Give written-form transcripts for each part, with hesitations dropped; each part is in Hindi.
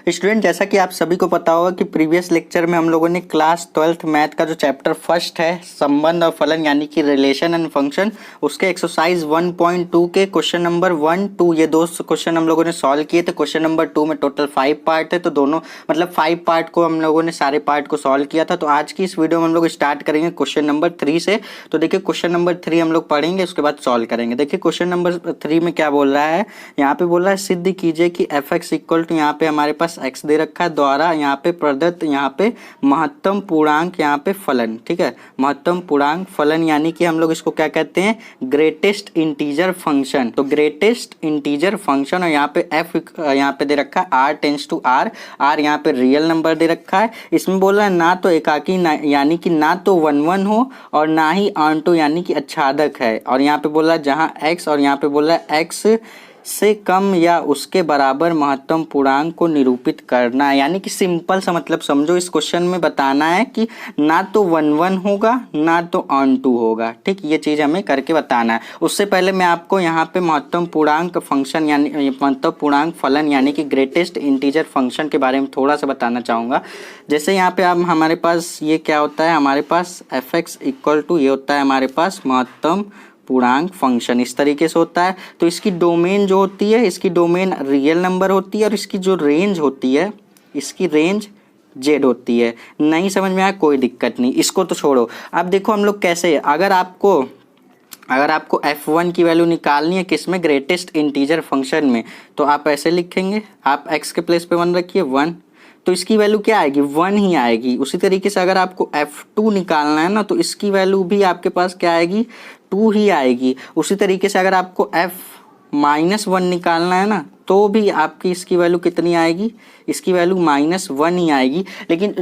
स्टूडेंट, जैसा कि आप सभी को पता होगा कि प्रीवियस लेक्चर में हम लोगों ने क्लास 12th मैथ का जो चैप्टर फर्स्ट है संबंध और फलन यानी कि रिलेशन एंड फंक्शन, उसके एक्सरसाइज 1.2 के क्वेश्चन नंबर 1, 2 ये दो क्वेश्चन हम लोगों ने सॉल्व किए थे। क्वेश्चन नंबर 2 में टोटल 5 पार्ट थे, तो दोनों मतलब 5 पार्ट को हम लोगों ने सारे पार्ट को सॉल्व किया था। तो आज की इस वीडियो में हम लोग स्टार्ट करेंगे क्वेश्चन नंबर 3 से। तो देखिए क्वेश्चन नंबर 3 हम लोग पढ़ेंगे, उसके बाद सॉल्व करेंगे। देखिए क्वेश्चन नंबर 3 में क्या बोल रहा है, यहाँ पे बोल रहा है सिद्ध कीजिए कि एफ एक्स इक्वल टू, यहाँ पे हमारे पास x दे रखा है, द्वारा यहाँ पे प्रदत्त यहाँ पे महत्तम पूर्णांक यहाँ पे फलन, ठीक है, महत्तम पूर्णांक फलन यानी कि हम लोग इसको क्या कहते हैं, ग्रेटेस्ट इंटीजर फंक्शन। तो ग्रेटेस्ट इंटीजर फंक्शन, और यहाँ पे f यहाँ पे दे रखा है r tends to r, r यहाँ पे रियल नंबर दे रखा है। इसमें बोल रहा है ना तो एकाकी यानी कि ना तो 1 1 हो और ना ही ऑन यानी कि आच्छादक है। और यहाँ पे बोल रहा है जहाँ x, और यहाँ पे बोल रहा है x से कम या उसके बराबर महत्तम पूर्णांक को निरूपित करना है। यानी कि सिंपल सा मतलब समझो, इस क्वेश्चन में बताना है कि ना तो 1 1 होगा ना तो ऑन 2 होगा, ठीक, ये चीज़ हमें करके बताना है। उससे पहले मैं आपको यहाँ पे महत्तम पूर्णांक फंक्शन यानी महत्तम पूर्णांक फलन यानी कि ग्रेटेस्ट इंटीजर फंक्शन के बारे में थोड़ा सा बताना चाहूँगा। जैसे यहाँ पे अब हमारे पास ये क्या होता है, हमारे पास एफ एक्स इक्वल टू ये होता है हमारे पास महत्तम पूर्णांक फंक्शन, इस तरीके से होता है। तो इसकी डोमेन जो होती है, इसकी डोमेन रियल नंबर होती है, और इसकी जो रेंज होती है, इसकी रेंज जेड होती है। नहीं समझ में आया कोई दिक्कत नहीं, इसको तो छोड़ो। अब देखो हम लोग कैसे, अगर आपको f1 की वैल्यू निकालनी है किसमें, ग्रेटेस्ट इंटीजर फंक्शन में, तो आप ऐसे लिखेंगे, आप x के प्लेस पे 1 रखिए 1, तो इसकी वैल्यू क्या आएगी, 1 ही आएगी। उसी तरीके से अगर आपको f2 निकालना है ना, तो इसकी वैल्यू भी आपके पास क्या आएगी, 2 ही आएगी। उसी तरीके से अगर आपको f-1 निकालना है ना, तो भी आपकी इसकी वैल्यू कितनी आएगी, इसकी वैल्यू -1 ही आएगी।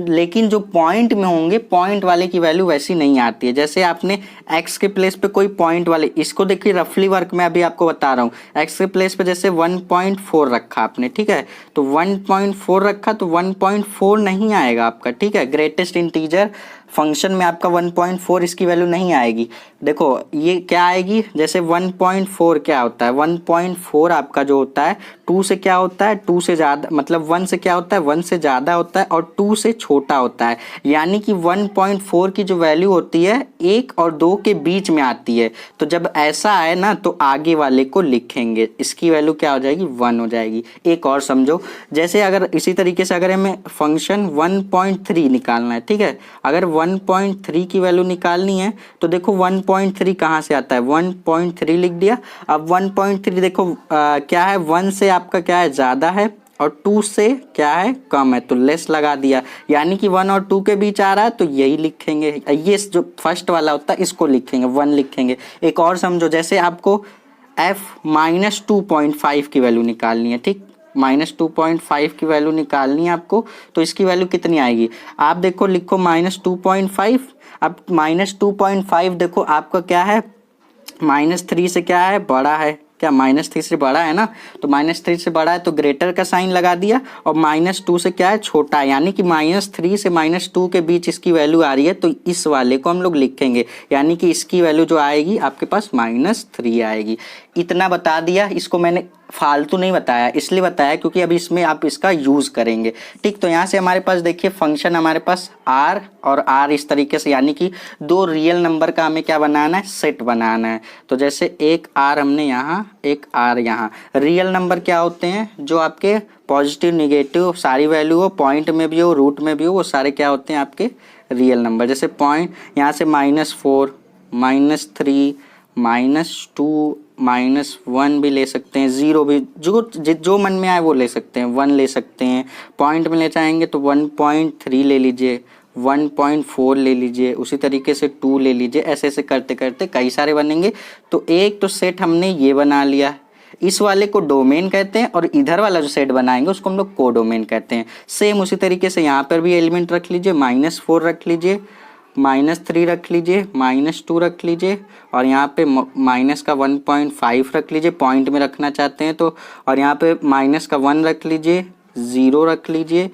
लेकिन जो पॉइंट में होंगे, पॉइंट वाले की वैल्यू वैसी नहीं आती है। जैसे आपने x के प्लेस पे कोई पॉइंट वाले, इसको देखिए रफली वर्क में अभी आपको बता रहा हूँ, x के प्लेस पे जैसे 1.4 रखा आपने, ठीक है, तो 1.4 रखा तो 1.4 नहीं आएगा आपका, ठीक है। ग्रेटेस्ट इंटीजर फंक्शन में आपका 1.4 इसकी वैल्यू नहीं आएगी। देखो ये क्या आएगी, जैसे 1.4 क्या होता है, 1.4 आपका जो होता है 2 से क्या होता है, 2 से ज़्यादा, मतलब 1 से क्या होता है, 1 से ज़्यादा होता है, और 2 से छोटा होता है। यानी कि 1.4 की जो वैल्यू होती है 1 और 2 के बीच में आती है। तो जब ऐसा आए ना, तो आगे वाले को लिखेंगे, इसकी वैल्यू क्या हो जाएगी, 1 हो जाएगी। एक और समझो, जैसे अगर इसी तरीके से अगर हमें फंक्शन 1.3 निकालना है, ठीक है, अगर 1.3 की वैल्यू निकालनी है, तो देखो 1.3 कहाँ से आता है, 1.3 लिख दिया। अब 1.3 देखो क्या है, 1 से आपका क्या है, ज़्यादा है, और 2 से क्या है, कम है, तो लेस लगा दिया। यानी कि 1 और 2 के बीच आ रहा है, तो यही लिखेंगे। ये जो फर्स्ट वाला होता है इसको लिखेंगे, 1 लिखेंगे। एक और समझो, जैसे आपको f-2.5 की वैल्यू निकालनी है, ठीक, -2.5 की वैल्यू निकालनी है आपको, तो इसकी वैल्यू कितनी आएगी, आप देखो लिखो -2.5। अब -2.5 देखो आपका क्या है, -3 से क्या है, बड़ा है, क्या -3 से बड़ा है ना, तो -3 से बड़ा है तो ग्रेटर का साइन लगा दिया, और -2 से क्या है, छोटा है। यानी कि -3 से -2 के बीच इसकी वैल्यू आ रही है, तो इस वाले को हम लोग लिखेंगे। यानी कि इसकी वैल्यू जो आएगी आपके पास -3 आएगी। इतना बता दिया, इसको मैंने फालतू नहीं बताया, इसलिए बताया क्योंकि अभी इसमें आप इसका यूज़ करेंगे, ठीक। तो यहाँ से हमारे पास देखिए फंक्शन हमारे पास r और r इस तरीके से, यानी कि 2 रियल नंबर का हमें क्या बनाना है, सेट बनाना है। तो जैसे एक r हमने यहाँ, एक r यहाँ। रियल नंबर क्या होते हैं, जो आपके पॉजिटिव निगेटिव सारी वैल्यू हो, पॉइंट में भी हो, रूट में भी हो, वो सारे क्या होते हैं आपके रियल नंबर। जैसे पॉइंट यहाँ से -4, -3, -2, -1 भी ले सकते हैं, 0 भी, जो मन में आए वो ले सकते हैं, 1 ले सकते हैं। पॉइंट में ले जाएंगे तो 1.3 ले लीजिए, 1.4 ले लीजिए, उसी तरीके से 2 ले लीजिए। ऐसे ऐसे करते करते कई सारे बनेंगे। तो एक तो सेट हमने ये बना लिया, इस वाले को डोमेन कहते हैं, और इधर वाला जो सेट बनाएंगे उसको हम लोग कोडोमेन कहते हैं। सेम उसी तरीके से यहाँ पर भी एलिमेंट रख लीजिए, -4 रख लीजिए, -3 रख लीजिए, -2 रख लीजिए, और यहाँ पे माइनस का 1.5 रख लीजिए, पॉइंट में रखना चाहते हैं तो, और यहाँ पे -1 रख लीजिए, 0 रख लीजिए,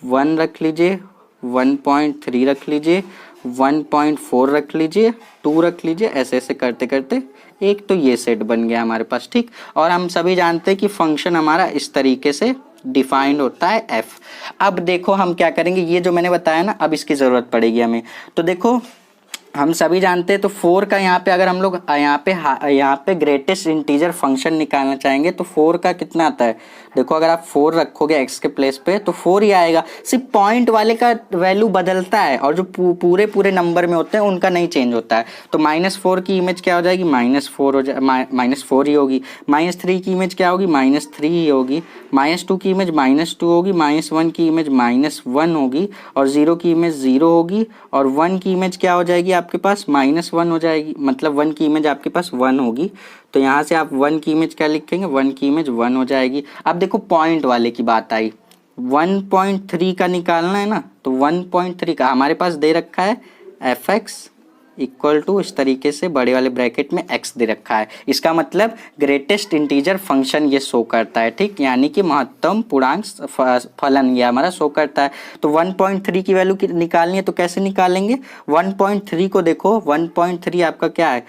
1 रख लीजिए, 1.3 रख लीजिए, 1.4 रख लीजिए, 2 रख लीजिए। ऐसे ऐसे करते करते एक तो ये सेट बन गया हमारे पास, ठीक। और हम सभी जानते हैं कि फंक्शन हमारा इस तरीके से डिफाइंड होता है एफ। अब देखो हम क्या करेंगे, ये जो मैंने बताया ना, अब इसकी ज़रूरत पड़ेगी हमें। तो देखो हम सभी जानते हैं, तो 4 का यहाँ पे अगर हम लोग यहाँ पे ग्रेटेस्ट इंटीजर फंक्शन निकालना चाहेंगे तो 4 का कितना आता है। देखो अगर आप 4 रखोगे x के प्लेस पे तो 4 ही आएगा, सिर्फ पॉइंट वाले का वैल्यू बदलता है और जो पूरे पूरे नंबर में होते हैं उनका नहीं चेंज होता है। तो -4 की इमेज क्या हो जाएगी, -4 हो जाए, -4 ही होगी। -3 की इमेज क्या होगी, -3 ही होगी। -2 की इमेज -2 होगी। -1 की इमेज -1 होगी और 0 की इमेज 0 होगी और 1 की इमेज क्या हो जाएगी आपके पास, -1 हो जाएगी। मतलब 1 की इमेज आपके पास 1 होगी। तो यहाँ से आप 1 की इमेज क्या लिखेंगे, 1 की इमेज 1 हो जाएगी। अब देखो पॉइंट वाले की बात आई, 1.3 का निकालना है ना, तो 1.3 का हमारे पास दे रखा है fx इक्वल टू, इस तरीके से बड़े वाले ब्रैकेट में x दे रखा है। इसका मतलब ग्रेटेस्ट इंटीजर फंक्शन ये शो करता है, ठीक, यानी कि महत्तम पूर्णांक फलन ये हमारा शो करता है। तो 1.3 की वैल्यू निकालनी है तो कैसे निकालेंगे, 1.3 को देखो, 1.3 आपका क्या है,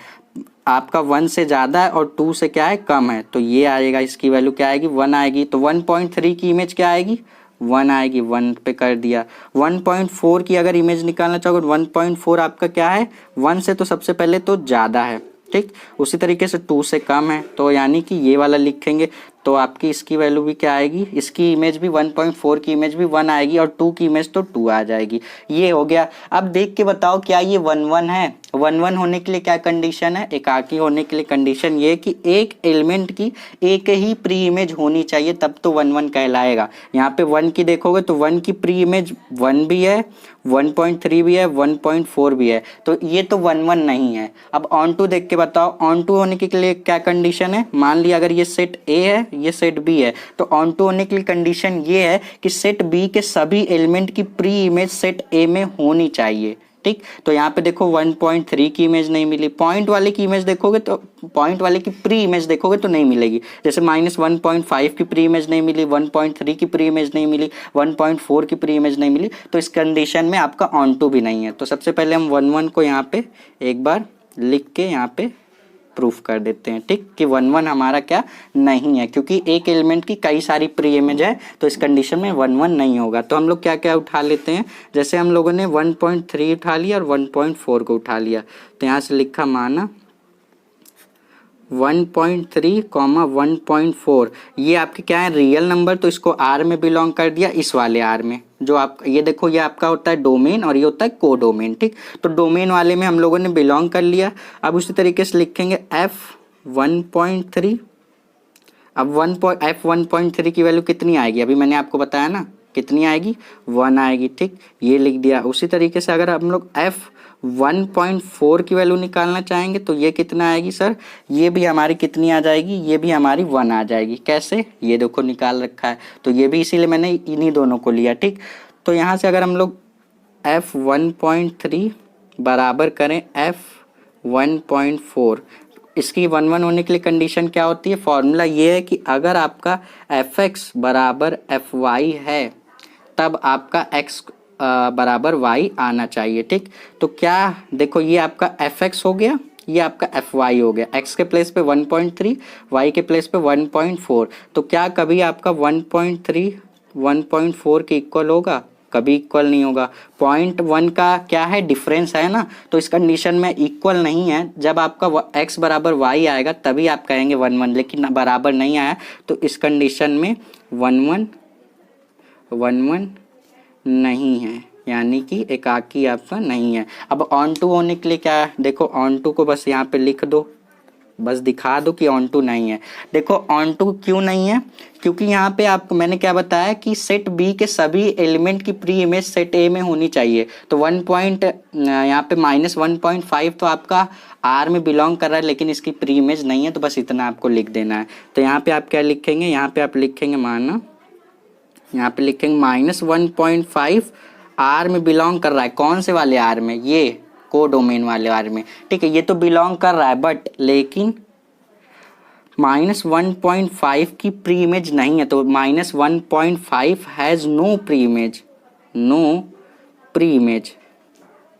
आपका 1 से ज़्यादा है और 2 से क्या है, कम है। तो ये आएगा, इसकी वैल्यू क्या आएगी, 1 आएगी। तो 1.3 की इमेज क्या आएगी, 1 आएगी, 1 पे कर दिया। 1.4 की अगर इमेज निकालना चाहोगे, 1.4 आपका क्या है, 1 से तो सबसे पहले तो ज़्यादा है, ठीक, उसी तरीके से 2 से कम है, तो यानी कि ये वाला लिखेंगे। तो आपकी इसकी वैल्यू भी क्या आएगी, इसकी इमेज भी 1.4 की इमेज भी 1 आएगी और 2 की इमेज तो 2 आ जाएगी। ये हो गया। अब देख के बताओ क्या ये 1-1 है। 1-1 होने के लिए क्या कंडीशन है, एकाकी होने के लिए कंडीशन ये है कि एक एलिमेंट की एक ही प्री इमेज होनी चाहिए, तब तो 1-1 कहलाएगा। यहाँ पे 1 की देखोगे तो 1 की प्री इमेज 1 भी है, 1.3 भी है, 1.4 भी है, तो ये तो 1-1 नहीं है। अब ऑन टू देख के बताओ, ऑन टू होने के लिए क्या कंडीशन है। मान लिया अगर ये सेट ए है, ये सेट बी है, तो ऑन टू होने के लिए कंडीशन ये है कि सेट बी के सभी एलिमेंट की प्री इमेज सेट ए में होनी चाहिए, ठीक। तो यहाँ पे देखो 1.3 की इमेज नहीं मिली, पॉइंट वाले की इमेज देखोगे तो, पॉइंट वाले की प्री इमेज देखोगे तो नहीं मिलेगी। जैसे -1.5 की प्री इमेज नहीं मिली, 1.3 की प्री इमेज नहीं मिली, 1.4 की प्री इमेज नहीं मिली, तो इस कंडीशन में आपका ऑन टू भी नहीं है। तो सबसे पहले हम 1-1 को यहाँ पे एक बार लिख के यहाँ पे प्रूफ कर देते हैं, ठीक, कि 1-1 हमारा क्या नहीं है, क्योंकि एक एलिमेंट की कई सारी प्री इमेज है, तो इस कंडीशन में 1-1 नहीं होगा। तो हम लोग क्या क्या उठा लेते हैं, जैसे हम लोगों ने 1.3 उठा लिया और 1.4 को उठा लिया, तो यहाँ से लिखा माना 1.3, 1.4, ये आपके क्या है, रियल नंबर, तो इसको आर में बिलोंग कर दिया, इस वाले आर में। जो आप ये देखो, ये आपका होता है डोमेन और ये होता है को डोमेन, ठीक। तो डोमेन वाले में हम लोगों ने बिलोंग कर लिया। अब उसी तरीके से लिखेंगे f1.3। अब f1.3 की वैल्यू कितनी आएगी, अभी मैंने आपको बताया ना, कितनी आएगी, 1 आएगी, ठीक, ये लिख दिया। उसी तरीके से अगर हम लोग f1.4 की वैल्यू निकालना चाहेंगे तो ये कितना आएगी सर, ये भी हमारी कितनी आ जाएगी, ये भी हमारी 1 आ जाएगी। कैसे, ये देखो निकाल रखा है, तो ये भी इसीलिए मैंने इन्हीं दोनों को लिया, ठीक। तो यहाँ से अगर हम लोग f1.3 बराबर करें f1.4, इसकी 1-1 होने के लिए कंडीशन क्या होती है, फॉर्मूला ये है कि अगर आपका fx बराबर fy है तब आपका x बराबर y आना चाहिए, ठीक। तो क्या देखो, ये आपका fx हो गया, ये आपका fy हो गया, x के प्लेस पे 1.3, y के प्लेस पे 1.4, तो क्या कभी आपका 1.3 1.4 के इक्वल होगा, कभी इक्वल नहीं होगा। 0.1 का क्या है, डिफरेंस है ना, तो इस कंडीशन में इक्वल नहीं है। जब आपका x बराबर y आएगा तभी आप कहेंगे 1-1, लेकिन बराबर नहीं आया तो इस कंडीशन में 1-1 नहीं है, यानी कि एकाकी आपका नहीं है। अब ऑन टू होने के लिए क्या है, देखो ऑन टू को बस यहाँ पे लिख दो, बस दिखा दो कि ऑन टू नहीं है। देखो ऑन टू क्यों नहीं है, क्योंकि यहाँ पे आपको मैंने क्या बताया कि सेट बी के सभी एलिमेंट की प्री इमेज सेट ए में होनी चाहिए। तो यहाँ पे -1.5 तो आपका आर में बिलोंग कर रहा है, लेकिन इसकी प्री इमेज नहीं है, तो बस इतना आपको लिख देना है। तो यहाँ पे आप क्या लिखेंगे, यहाँ पे आप लिखेंगे माना, यहाँ पे लिखेंगे -1.5 आर में बिलोंग कर रहा है, कौन से वाले आर में, ये को डोमेन वाले आर में, ठीक है, ये तो बिलोंग कर रहा है, बट लेकिन -1.5 की प्री इमेज नहीं है, तो -1.5 has no pre image, no pre image,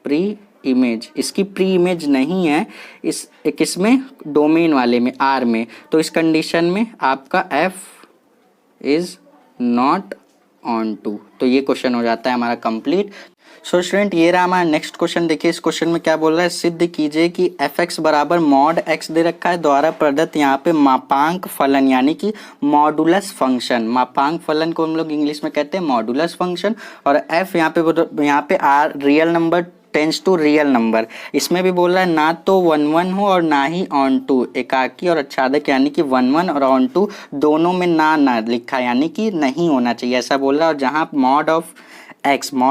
pre image, इसकी प्री इमेज नहीं है इस किसमें, डोमेन वाले में, आर में। तो इस कंडीशन में आपका f is not onto. तो ये क्वेश्चन हो जाता है हमारा कंप्लीट। सो स्टूडेंट ये रहा हमारा नेक्स्ट क्वेश्चन। देखिए इस क्वेश्चन में क्या बोल रहा है, सिद्ध कीजिए कि एफ एक्स बराबर मॉड एक्स दे रखा है द्वारा प्रदत्त यहाँ पे मापांक फलन यानी कि मॉडुलस फंक्शन। मापांक फलन को हम लोग इंग्लिश में कहते हैं मॉडुलस फंक्शन। और एफ यहाँ पे R real number tends to real number. इसमें भी बोल रहा है ना तो 1 1 हो और ना ही ऑन टू, एकाकी और आच्छादक यानी कि 1 1 और ऑन टू दोनों में ना लिखा यानी कि नहीं होना चाहिए ऐसा बोल रहा है। और जहाँ मॉड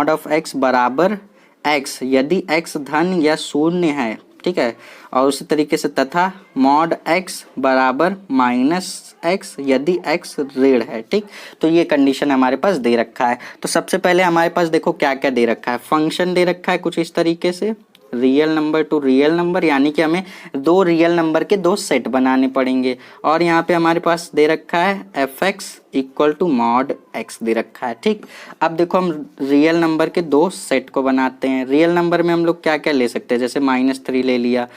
ऑफ एक्स बराबर एक्स यदि एक्स धन या शून्य है, ठीक है। और उसी तरीके से तथा मॉड एक्स बराबर माइनस एक्स यदि एक्स ऋण है, ठीक। तो ये कंडीशन हमारे पास दे रखा है। तो सबसे पहले हमारे पास देखो क्या क्या दे रखा है। फंक्शन दे रखा है कुछ इस तरीके से, real number two real number, यानी कि हमें दो रियल नंबर के दो सेट बनाने पड़ेंगे। और यहाँ पे हमारे पास दे रखा है f x equal to mod x दे रखा है, ठीक। अब देखो हम रियल नंबर के दो सेट को बनाते हैं। रियल नंबर में हम लोग क्या क्या ले सकते हैं, जैसे -3 ले लिया,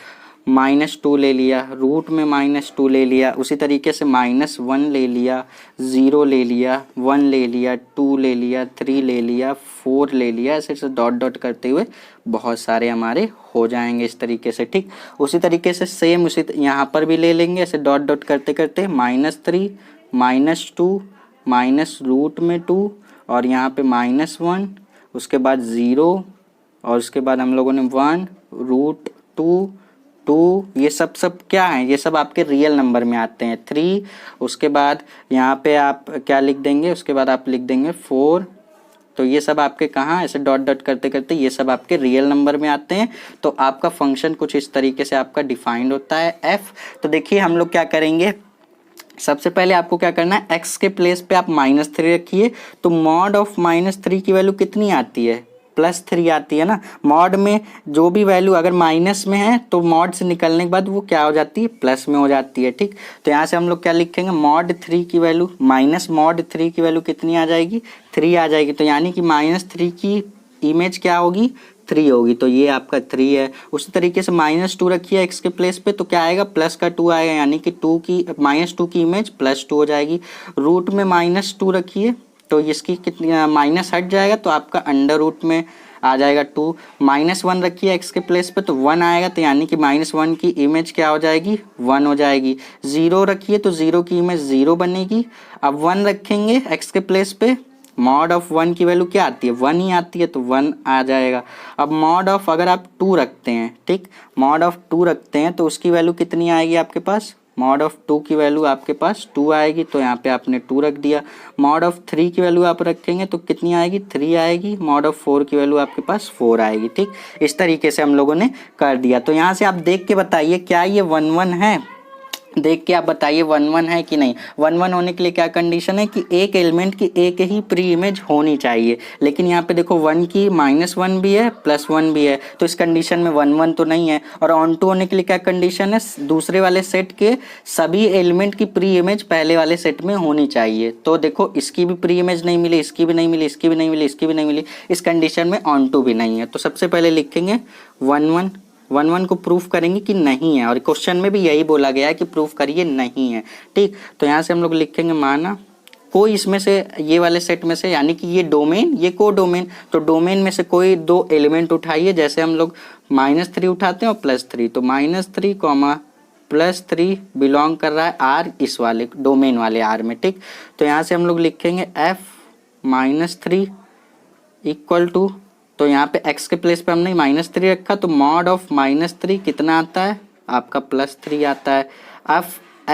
-2 ले लिया, रूट में -2 ले लिया, उसी तरीके से -1 ले लिया, 0 ले लिया, 1 ले लिया, 2 ले लिया, 3 ले लिया, 4 ले लिया, ऐसे डॉट डॉट करते हुए बहुत सारे हमारे हो जाएंगे इस तरीके से, ठीक। उसी तरीके से सेम उसी यहाँ पर भी ले लेंगे ऐसे डॉट डॉट करते करते -3 -2 माइनस रूट में 2 और यहाँ पे -1, उसके बाद 0 और उसके बाद हम लोगों ने 1 रूट 2 2, ये सब क्या है, ये सब आपके रियल नंबर में आते हैं। 3 उसके बाद यहाँ पे आप क्या लिख देंगे, उसके बाद आप लिख देंगे 4। तो ये सब आपके कहाँ ऐसे डॉट डॉट करते करते ये सब आपके रियल नंबर में आते हैं। तो आपका फंक्शन कुछ इस तरीके से आपका डिफाइंड होता है एफ। तो देखिए हम लोग क्या करेंगे, सबसे पहले आपको क्या करना है, x के प्लेस पे आप -3 रखिए। तो मॉड ऑफ -3 की वैल्यू कितनी आती है, +3 आती है ना। मॉड में जो भी वैल्यू अगर माइनस में है तो मॉड से निकलने के बाद वो क्या हो जाती है, प्लस में हो जाती है, ठीक। तो यहाँ से हम लोग क्या लिखेंगे, मॉड 3 की वैल्यू माइनस मॉड 3 की वैल्यू कितनी आ जाएगी, 3 आ जाएगी। तो यानी कि -3 की इमेज क्या होगी, 3 होगी। तो ये आपका 3 है। उसी तरीके से -2 रखिए x के प्लेस पे, तो क्या आएगा, प्लस का 2 आएगा, यानी कि -2 की इमेज +2 हो जाएगी। रूट में -2 रखिए तो इसकी कितनी माइनस हट जाएगा तो आपका अंडर रूट में आ जाएगा 2। -1 रखिए x के प्लेस पे तो 1 आएगा, तो यानी कि -1 की इमेज क्या हो जाएगी, 1 हो जाएगी। 0 रखिए तो 0 की इमेज 0 बनेगी। अब 1 रखेंगे x के प्लेस पे, मॉड ऑफ 1 की वैल्यू क्या आती है, 1 ही आती है, तो 1 आ जाएगा। अब मॉड ऑफ अगर आप 2 रखते हैं, ठीक, मॉड ऑफ 2 रखते हैं तो उसकी वैल्यू कितनी आएगी आपके पास, मॉड ऑफ 2 की वैल्यू आपके पास 2 आएगी, तो यहाँ पे आपने 2 रख दिया। मॉड ऑफ 3 की वैल्यू आप रखेंगे तो कितनी आएगी, 3 आएगी। मॉड ऑफ 4 की वैल्यू आपके पास 4 आएगी, ठीक। इस तरीके से हम लोगों ने कर दिया। तो यहाँ से आप देख के बताइए क्या ये 1 1 है, देख के आप बताइए 1 1 है कि नहीं। 1 1 होने के लिए क्या कंडीशन है कि एक एलिमेंट की एक ही प्री इमेज होनी चाहिए। लेकिन यहाँ पे देखो 1 की -1 भी है +1 भी है, तो इस कंडीशन में 1 1 तो नहीं है। और ऑन टू होने के लिए क्या कंडीशन है, दूसरे वाले सेट के सभी एलिमेंट की प्री इमेज पहले वाले सेट में होनी चाहिए। तो देखो इसकी भी प्री इमेज नहीं मिली, इसकी भी नहीं मिली, इसकी भी नहीं मिली, इसकी भी नहीं मिली, इस कंडीशन में ऑन टू भी नहीं है। तो सबसे पहले लिखेंगे 1 1 को प्रूफ करेंगे कि नहीं है, और क्वेश्चन में भी यही बोला गया है कि प्रूफ करिए नहीं है, ठीक। तो यहाँ से हम लोग लिखेंगे माना कोई इसमें से ये वाले सेट में से, यानी कि ये डोमेन ये को डोमेन, तो डोमेन में से कोई दो एलिमेंट उठाइए। जैसे हम लोग -3 उठाते हैं और +3, तो -3 +3 बिलोंग कर रहा है आर, इस वाले डोमेन वाले आर में, ठीक। तो यहाँ से हम लोग लिखेंगे f-3 इक्वल टू, तो यहाँ पे x के प्लेस पे हमने -3 रखा, तो मॉड ऑफ -3 कितना आता है आपका, +3 आता है।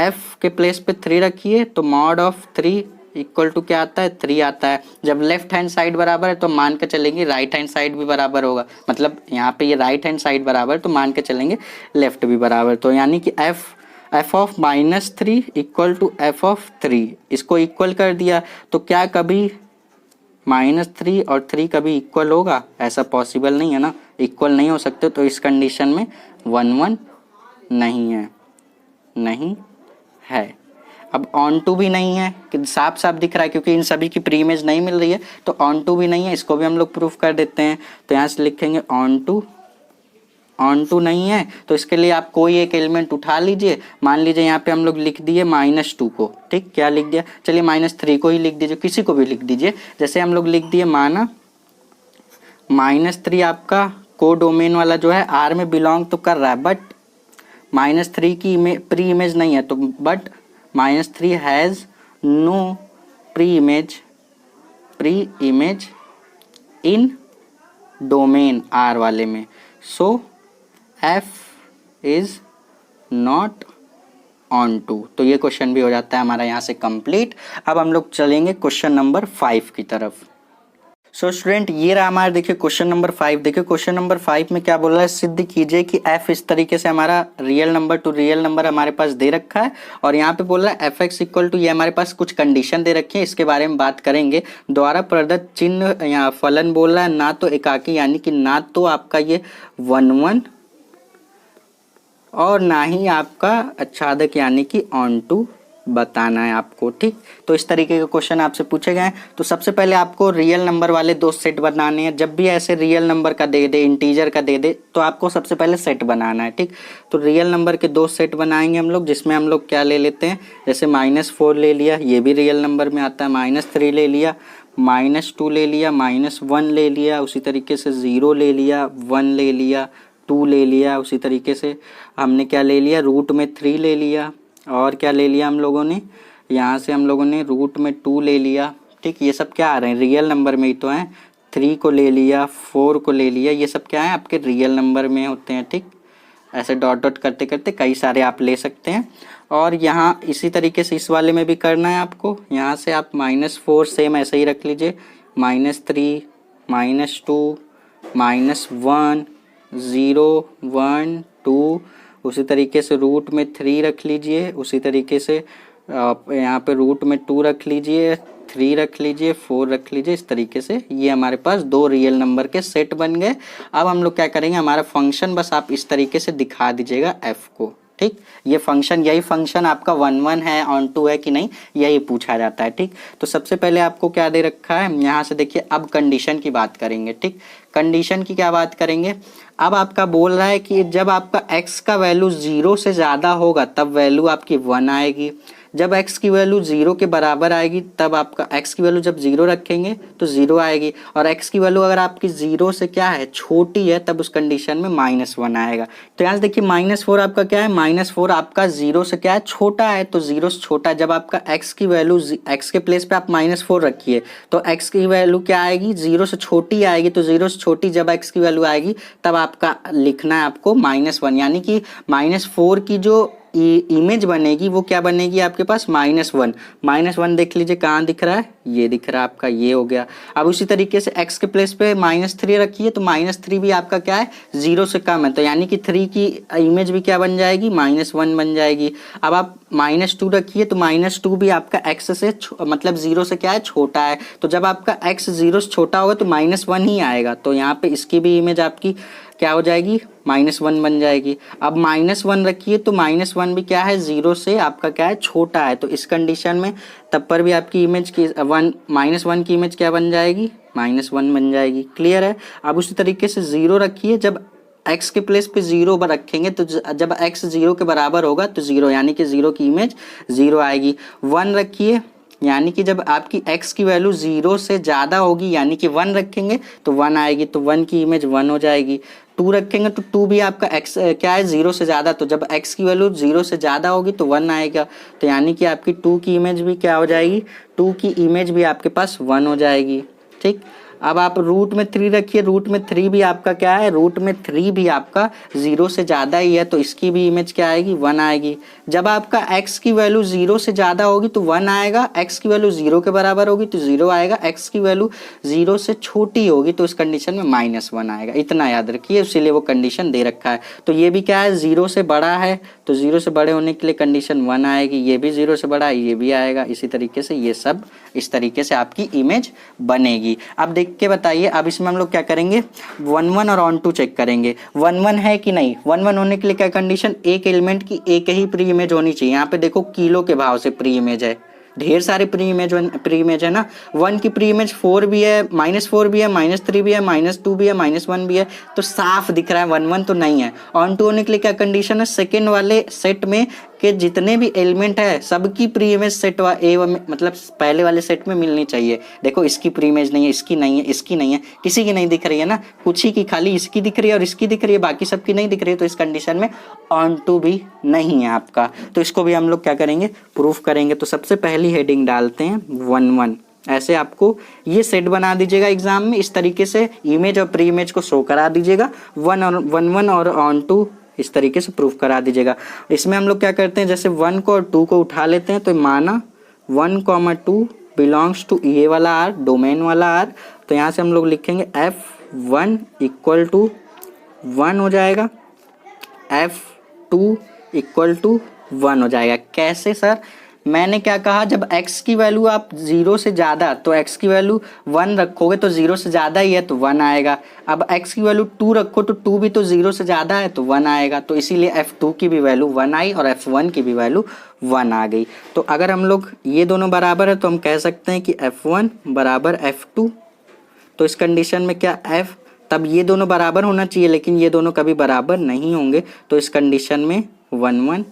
f के प्लेस पे 3 रखिए तो मॉड ऑफ 3 इक्वल टू क्या आता है, 3 आता है। जब लेफ्ट हैंड साइड बराबर है तो मान के चलेंगे राइट हैंड साइड भी बराबर होगा, मतलब यहाँ पे ये राइट हैंड साइड बराबर तो मान के चलेंगे लेफ्ट भी बराबर। तो यानी कि f of -3 equal to f of 3, इसको इक्वल कर दिया। तो क्या कभी -3 और 3 कभी इक्वल होगा, ऐसा पॉसिबल नहीं है ना, इक्वल नहीं हो सकते। तो इस कंडीशन में 1 1 नहीं है, नहीं है। अब ऑन टू भी नहीं है, कि साफ साफ दिख रहा है क्योंकि इन सभी की प्री इमेज नहीं मिल रही है, तो ऑन टू भी नहीं है, इसको भी हम लोग प्रूफ कर देते हैं। तो यहाँ से लिखेंगे ऑन टू ऑन टू नहीं है, तो इसके लिए आप कोई एक एलिमेंट उठा लीजिए। मान लीजिए यहाँ पे हम लोग लिख दिए -2 को, ठीक, क्या लिख दिया, चलिए -3 को ही लिख दीजिए, किसी को भी लिख दीजिए। जैसे हम लोग लिख दिए, माना -3 आपका को डोमेन वाला जो है आर में बिलोंग तो कर रहा है, बट -3 की प्री इमेज नहीं है, तो but -3 has no pre image in domain R वाले में, so f is not onto. तो ये क्वेश्चन भी हो जाता है हमारा यहाँ से कंप्लीट। अब हम लोग चलेंगे क्वेश्चन नंबर 5 की तरफ। सो स्टूडेंट, ये रहा हमारा, देखिए क्वेश्चन नंबर 5। देखिए क्वेश्चन नंबर 5 में क्या बोल रहा है, सिद्ध कीजिए कि f इस तरीके से हमारा real number two real number हमारे पास दे रखा है, और यहाँ पे बोल रहा है fx इक्वल टू, ये हमारे पास कुछ कंडीशन दे रखी है, इसके बारे में बात करेंगे। द्वारा प्रदत्त चिन्ह यहाँ फलन बोल रहा है ना तो एकाकी, यानी कि ना तो आपका ये 1 1 और ना ही आपका आच्छादक यानी कि ऑन टू बताना है आपको, ठीक। तो इस तरीके के क्वेश्चन आपसे पूछे गए हैं। तो सबसे पहले आपको रियल नंबर वाले 2 सेट बनाने हैं। जब भी ऐसे रियल नंबर का दे दे, इंटीजर का दे दे, तो आपको सबसे पहले सेट बनाना है, ठीक। तो रियल नंबर के 2 सेट बनाएंगे हम लोग, जिसमें हम लोग क्या ले लेते हैं, जैसे -4 ले लिया, ये भी रियल नंबर में आता है, -3 ले लिया, -2 ले लिया, -1 ले लिया, उसी तरीके से 0 ले लिया, 1 ले लिया, 2 ले लिया, उसी तरीके से हमने क्या ले लिया, रूट में 3 ले लिया, और क्या ले लिया हम लोगों ने, यहाँ से हम लोगों ने रूट में 2 ले लिया, ठीक। ये सब क्या आ रहे हैं, रियल नंबर में ही तो हैं। 3 को ले लिया, 4 को ले लिया, ये सब क्या है, आपके रियल नंबर में होते हैं, ठीक। ऐसे डॉट डॉट करते करते कई सारे आप ले सकते हैं। और यहाँ इसी तरीके से इस वाले में भी करना है आपको। यहाँ से आप -4 सेम ऐसे ही रख लीजिए, -3 -2 -1 0 1 2, उसी तरीके से रूट में 3 रख लीजिए, उसी तरीके से यहाँ पे रूट में 2 रख लीजिए, 3 रख लीजिए, 4 रख लीजिए। इस तरीके से ये हमारे पास 2 रियल नंबर के सेट बन गए। अब हम लोग क्या करेंगे, हमारा फंक्शन बस आप इस तरीके से दिखा दीजिएगा f को, ठीक। ये फंक्शन, यही फंक्शन आपका 1 1 है, ऑन टू है कि नहीं, यही पूछा जाता है, ठीक। तो सबसे पहले आपको क्या दे रखा है, यहाँ से देखिए, अब कंडीशन की बात करेंगे, ठीक। कंडीशन की क्या बात करेंगे, अब आपका बोल रहा है कि जब आपका x का वैल्यू 0 से ज़्यादा होगा तब वैल्यू आपकी 1 आएगी, जब x की वैल्यू 0 के बराबर आएगी तब आपका x की वैल्यू जब 0 रखेंगे तो 0 आएगी, और x की वैल्यू अगर आपकी 0 से क्या है, छोटी है, तब उस कंडीशन में -1 आएगा। तो यहाँ से देखिए -4 आपका क्या है, -4 आपका 0 से क्या है, छोटा है, तो 0 से छोटा है। जब आपका x की वैल्यू, x के प्लेस पे आप -4 रखिए, तो x की वैल्यू क्या आएगी, 0 से छोटी आएगी, तो 0 से छोटी जब x की वैल्यू आएगी तब आपका लिखना है आपको -1, यानी कि -4 की जो इमेज बनेगी वो क्या बनेगी आपके पास, -1। -1 देख लीजिए कहाँ दिख रहा है, ये दिख रहा है आपका, ये हो गया। अब उसी तरीके से x के प्लेस पे -3 रखिए, तो -3 भी आपका क्या है, 0 से कम है, तो यानी कि 3 की इमेज भी क्या बन जाएगी, -1 बन जाएगी। अब आप -2 रखिए, तो -2 भी आपका x से मतलब 0 से क्या है, छोटा है, तो जब आपका x 0 से छोटा होगा तो -1 ही आएगा, तो यहाँ पे इसकी भी इमेज आपकी क्या हो जाएगी, -1 बन जाएगी। अब -1 रखिए, तो -1 भी क्या है, 0 से आपका क्या है, छोटा है, तो इस कंडीशन में तब पर भी आपकी इमेज की -1 की इमेज क्या बन जाएगी, -1 बन जाएगी। क्लियर है। अब उसी तरीके से 0 रखिए, जब x के प्लेस पे 0 रखेंगे तो जब x 0 के बराबर होगा तो 0, यानी कि 0 की इमेज 0 आएगी। 1 रखिए, यानी कि जब आपकी x की वैल्यू 0 से ज़्यादा होगी, यानी कि 1 रखेंगे तो 1 आएगी, तो 1 की इमेज 1 हो जाएगी। 2 रखेंगे तो 2 भी आपका x क्या है, 0 से ज़्यादा, तो जब x की वैल्यू 0 से ज़्यादा होगी तो 1 आएगा, तो यानी कि आपकी 2 की इमेज भी क्या हो जाएगी, 2 की इमेज भी आपके पास 1 हो जाएगी, ठीक। अब आप रूट में 3 रखिए, रूट में 3 भी आपका क्या है, रूट में 3 भी आपका 0 से ज़्यादा ही है, तो इसकी भी इमेज क्या आएगी, 1 आएगी। जब आपका x की वैल्यू 0 से ज़्यादा होगी तो 1 आएगा, x की वैल्यू 0 के बराबर होगी तो 0 आएगा, x की वैल्यू 0 से छोटी होगी तो इस कंडीशन में -1 आएगा। इतना याद रखिए, इसीलिए वो कंडीशन दे रखा है। तो ये भी क्या है, 0 से बड़ा है, तो 0 से बड़े होने के लिए कंडीशन 1 आएगी, ये भी 0 से बड़ा है, ये भी आएगा। इसी तरीके से ये सब इस तरीके से आपकी इमेज बनेगी। अब देख के बताइए, अब इसमें हम लोग क्या करेंगे, 1 1 और ऑन टू चेक करेंगे, 1 1 है कि नहीं। 1 1 होने के लिए क्या कंडीशन, एक एलिमेंट की एक ही प्री इमेज होनी चाहिए। यहाँ पे देखो किलो के भाव से प्री इमेज है, ढेर सारे प्री इमेज है ना। 1 की प्री इमेज 4 भी है, -4 भी है, -3 भी है, -2 भी है, -1 भी है, तो साफ दिख रहा है 1 1 तो नहीं है। ऑन टू होने के लिए क्या कंडीशन है, सेकेंड वाले सेट में के जितने भी एलिमेंट है सबकी प्री इमेज सेट मतलब पहले वाले सेट में मिलनी चाहिए। देखो इसकी प्री इमेज नहीं है, इसकी नहीं है, इसकी नहीं है, किसी की नहीं दिख रही है ना, कुछ ही की खाली इसकी दिख रही है और इसकी दिख रही है, बाकी सबकी नहीं दिख रही है, तो इस कंडीशन में ऑन टू भी नहीं है आपका। तो इसको भी हम लोग क्या करेंगे, प्रूफ करेंगे। तो सबसे पहली हेडिंग डालते हैं 1 1। ऐसे आपको ये सेट बना दीजिएगा एग्जाम में, इस तरीके से इमेज और प्री इमेज को शो करा दीजिएगा, 1 1 और ऑन टू इस तरीके से प्रूफ करा दीजिएगा। इसमें हम लोग क्या करते हैं, जैसे 1 को और 2 को उठा लेते हैं, तो माना 1, 2 बिलोंग्स टू ये वाला आर, डोमेन वाला आर, तो यहाँ से हम लोग लिखेंगे F1 इक्वल टू 1 हो जाएगा, F2 इक्वल टू 1 हो जाएगा। कैसे सर, मैंने क्या कहा, जब x की वैल्यू आप 0 से ज़्यादा, तो x की वैल्यू 1 रखोगे तो 0 से ज़्यादा ही है तो 1 आएगा। अब x की वैल्यू 2 रखो तो 2 भी तो 0 से ज़्यादा है तो 1 आएगा। तो इसीलिए F2 की भी वैल्यू 1 आई और F1 की भी वैल्यू 1 आ गई। तो अगर हम लोग ये दोनों बराबर है तो हम कह सकते हैं कि F1 बराबर F2। तो इस कंडीशन में क्या F, तब ये दोनों बराबर होना चाहिए, लेकिन ये दोनों कभी बराबर नहीं होंगे, तो इस कंडीशन में 1 1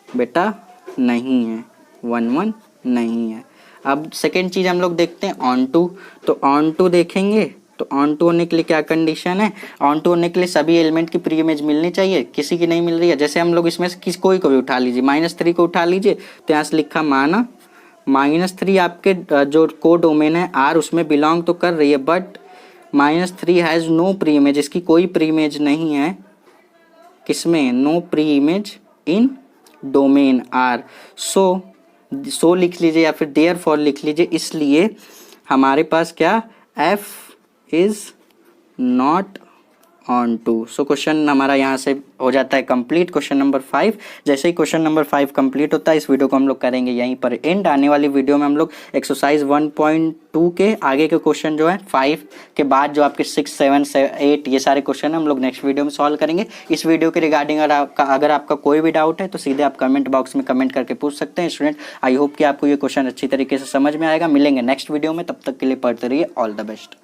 बेटा नहीं है, 1 1 नहीं है। अब सेकेंड चीज़ हम लोग देखते हैं ऑन टू। तो ऑन टू देखेंगे, तो ऑन टू होने के लिए क्या कंडीशन है, ऑन टू होने के लिए सभी एलिमेंट की प्री इमेज मिलनी चाहिए, किसी की नहीं मिल रही है। जैसे हम लोग इसमें से कोई को भी उठा लीजिए, -3 को उठा लीजिए, तो यहाँ से लिखा माना -3 आपके जो को डोमेन है आर उसमें बिलोंग तो कर रही है, but -3 has no pre image, इसकी कोई प्री इमेज नहीं है, किसमें, no pre image in domain R. So लिख लीजिए या फिर देयर फॉर लिख लीजिए। इसलिए हमारे पास क्या, F is not onto. So question हमारा यहाँ से हो जाता है कंप्लीट, क्वेश्चन नंबर 5। जैसे ही क्वेश्चन नंबर 5 कंप्लीट होता है, इस वीडियो को हम लोग करेंगे यहीं पर एंड। आने वाली वीडियो में हम लोग एक्सरसाइज 1.2 के आगे के क्वेश्चन जो है 5 के बाद जो आपके 6 7 8 ये सारे क्वेश्चन हम लोग नेक्स्ट वीडियो में सॉल्व करेंगे। इस वीडियो के रिगार्डिंग अगर आपका कोई भी डाउट है तो सीधे आप कमेंट बॉक्स में कमेंट करके पूछ सकते हैं स्टूडेंट। आई होप कि आपको ये क्वेश्चन अच्छी तरीके से समझ में आएगा। मिलेंगे नेक्स्ट वीडियो में, तब तक के लिए पढ़ते रहिए। All the best.